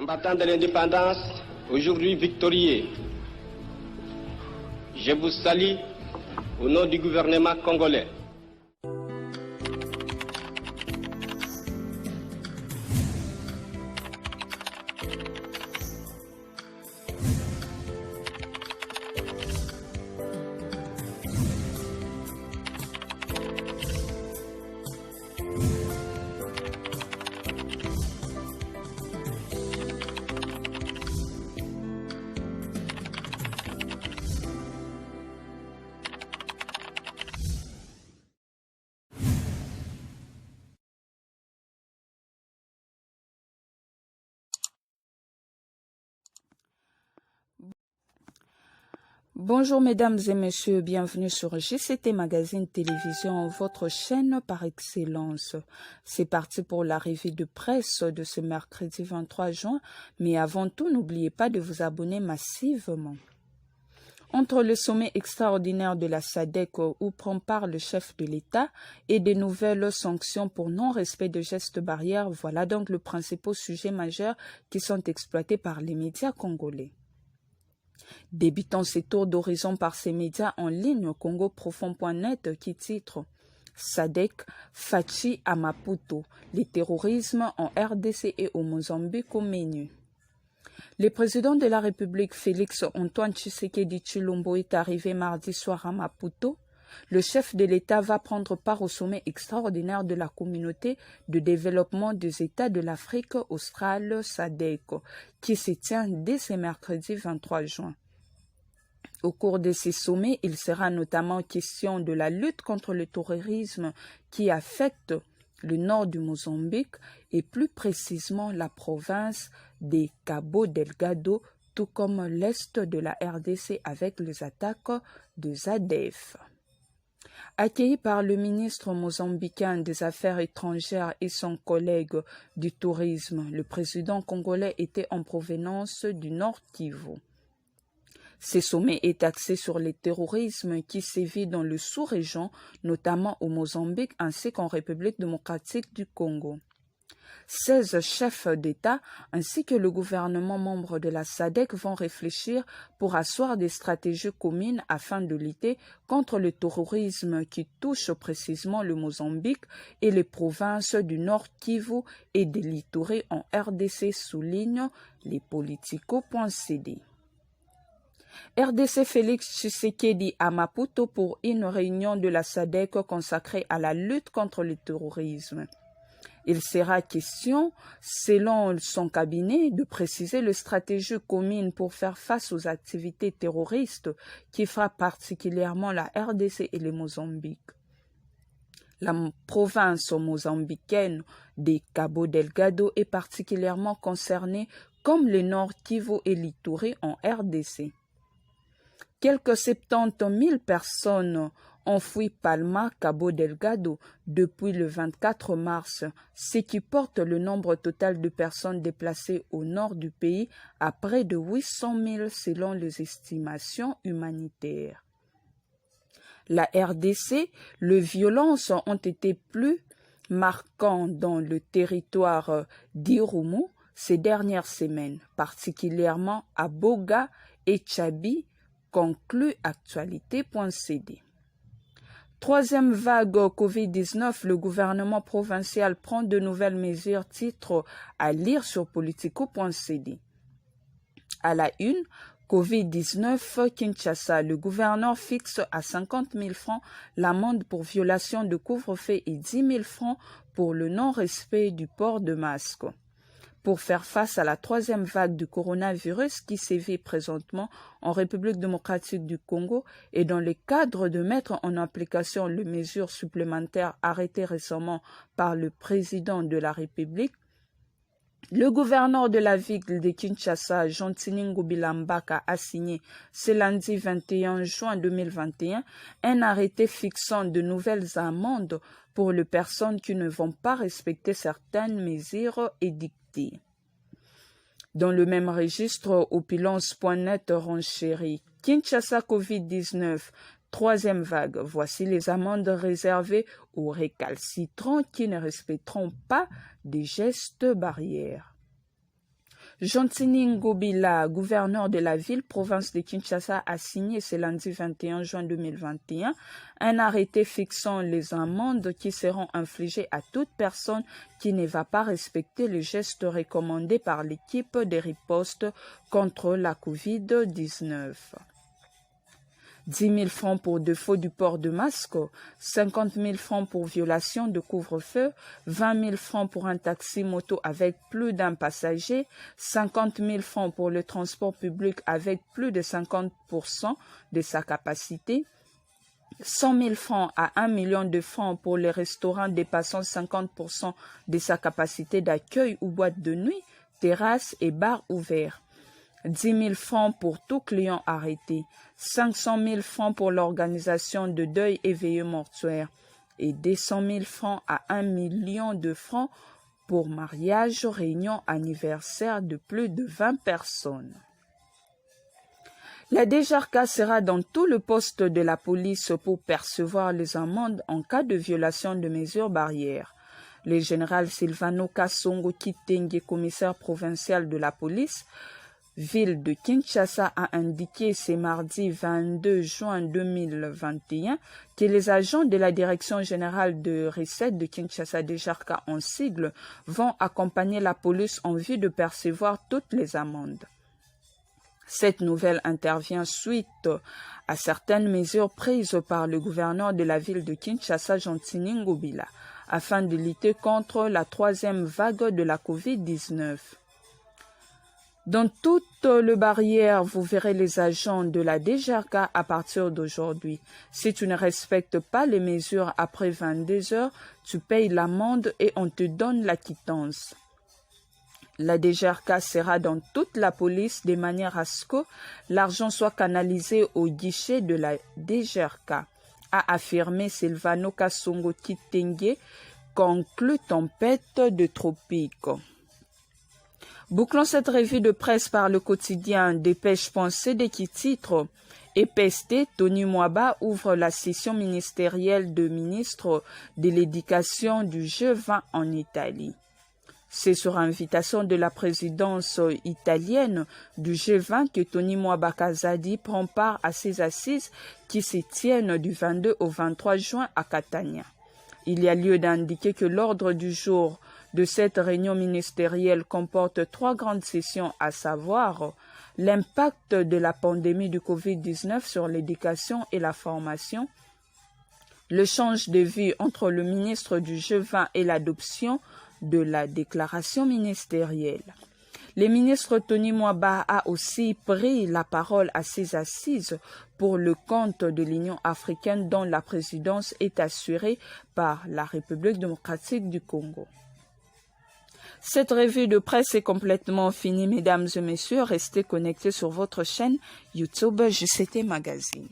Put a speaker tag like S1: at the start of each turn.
S1: Combattants de l'indépendance, aujourd'hui victorieux, je vous salue au nom du gouvernement congolais.
S2: Bonjour mesdames et messieurs, bienvenue sur GCT Magazine Télévision, votre chaîne par excellence. C'est parti pour la revue de presse de ce mercredi 23 juin, mais avant tout, n'oubliez pas de vous abonner massivement. Entre le sommet extraordinaire de la SADC où prend part le chef de l'État et des nouvelles sanctions pour non-respect de gestes barrières, voilà donc le principal sujet majeur qui sont exploités par les médias congolais. Débutant ses tours d'horizon par ces médias en ligne, congoprofond.net qui titre SADC, Fachi à Maputo, les terrorismes en RDC et au Mozambique au menu. Le président de la République, Félix Antoine Tshisekedi Tshilombo, est arrivé mardi soir à Maputo. Le chef de l'État va prendre part au sommet extraordinaire de la communauté de développement des États de l'Afrique australe SADC, qui se tient dès ce mercredi 23 juin. Au cours de ces sommets, il sera notamment question de la lutte contre le terrorisme qui affecte le nord du Mozambique et plus précisément la province de Cabo Delgado, tout comme l'est de la RDC avec les attaques de ZADF. Accueilli par le ministre mozambicain des Affaires étrangères et son collègue du tourisme, le président congolais était en provenance du Nord Kivu. Ce sommet est axé sur le terrorisme qui sévit dans le sous-région, notamment au Mozambique ainsi qu'en République démocratique du Congo. 16 chefs d'État ainsi que le gouvernement membre de la SADC vont réfléchir pour asseoir des stratégies communes afin de lutter contre le terrorisme qui touche précisément le Mozambique et les provinces du Nord Kivu et des littoraux en RDC, soulignent les politico.cd. RDC Félix Tshisekedi à Maputo pour une réunion de la SADC consacrée à la lutte contre le terrorisme. Il sera question, selon son cabinet, de préciser les stratégies communes pour faire face aux activités terroristes qui frappent particulièrement la RDC et le Mozambique. La province mozambicaine de Cabo Delgado est particulièrement concernée comme le Nord Kivu et l'Ituri en RDC. Quelques 70 000 personnes ont fui Palma, Cabo Delgado depuis le 24 mars, ce qui porte le nombre total de personnes déplacées au nord du pays à près de 800 000 selon les estimations humanitaires. La RDC, les violences ont été plus marquantes dans le territoire d'Irumu ces dernières semaines, particulièrement à Boga et Tchabi, conclut actualité.cd. Troisième vague Covid-19, le gouvernement provincial prend de nouvelles mesures, titre à lire sur politico.cd. À la une, Covid-19, Kinshasa, le gouverneur fixe à 50 000 francs l'amende pour violation de couvre-feu et 10 000 francs pour le non-respect du port de masque. Pour faire face à la troisième vague du coronavirus qui sévit présentement en République démocratique du Congo et dans le cadre de mettre en application les mesures supplémentaires arrêtées récemment par le président de la République, le gouverneur de la ville de Kinshasa, Jean-Tiningo Bilambaka, a signé ce lundi 21 juin 2021 un arrêté fixant de nouvelles amendes pour les personnes qui ne vont pas respecter certaines mesures édictées. Dans le même registre, opulence.net renchérit Kinshasa Covid-19, troisième vague. Voici les amendes réservées aux récalcitrants qui ne respecteront pas des gestes barrières. Jontini Ngobila, gouverneur de la ville, province de Kinshasa, a signé ce lundi 21 juin 2021 un arrêté fixant les amendes qui seront infligées à toute personne qui ne va pas respecter les gestes recommandés par l'équipe de riposte contre la COVID-19. 10 000 francs pour défaut du port de masque, 50 000 francs pour violation de couvre-feu, 20 000 francs pour un taxi moto avec plus d'un passager, 50 000 francs pour le transport public avec plus de 50% de sa capacité, 100 000 francs à 1 million de francs pour les restaurants dépassant 50% de sa capacité d'accueil ou boîte de nuit, terrasses et bars ouverts. 10 000 francs pour tout client arrêté, 500 000 francs pour l'organisation de deuil et veillée mortuaire et 200 000 francs à 1 million de francs pour mariage, réunion, anniversaire de plus de 20 personnes. La DGRK sera dans tout le poste de la police pour percevoir les amendes en cas de violation de mesures barrières. Le général Silvano Kasongo Kitenge, commissaire provincial de la police, ville de Kinshasa, a indiqué ce mardi 22 juin 2021 que les agents de la Direction générale de recettes de Kinshasa DGRK en sigle vont accompagner la police en vue de percevoir toutes les amendes. Cette nouvelle intervient suite à certaines mesures prises par le gouverneur de la ville de Kinshasa, Jontini Ngobila, afin de lutter contre la troisième vague de la COVID-19. Dans toute le barrière, vous verrez les agents de la DGRK à partir d'aujourd'hui. Si tu ne respectes pas les mesures après 22 heures, tu payes l'amende et on te donne la quittance. La DGRK sera dans toute la police de manière à ce que l'argent soit canalisé au guichet de la DGRK, a affirmé Silvano Kasongo Kitenge, conclut Tempête de Tropique. Bouclons cette revue de presse par le quotidien Dépêche Pensée qui titre « EPST, Tony Mwaba ouvre la session ministérielle de ministre de l'Éducation du G20 en Italie ». C'est sur invitation de la présidence italienne du G20 que Tony Mwaba Kazadi prend part à ces assises qui se tiennent du 22 au 23 juin à Catania. Il y a lieu d'indiquer que l'ordre du jour de cette réunion ministérielle comporte 3 grandes sessions, à savoir l'impact de la pandémie du Covid-19 sur l'éducation et la formation, l'échange de vues entre le ministre du G20 et l'adoption de la déclaration ministérielle. Le ministre Tony Mwaba a aussi pris la parole à ces assises pour le compte de l'Union africaine dont la présidence est assurée par la République démocratique du Congo. Cette revue de presse est complètement finie, mesdames et messieurs. Restez connectés sur votre chaîne YouTube JCT Magazine.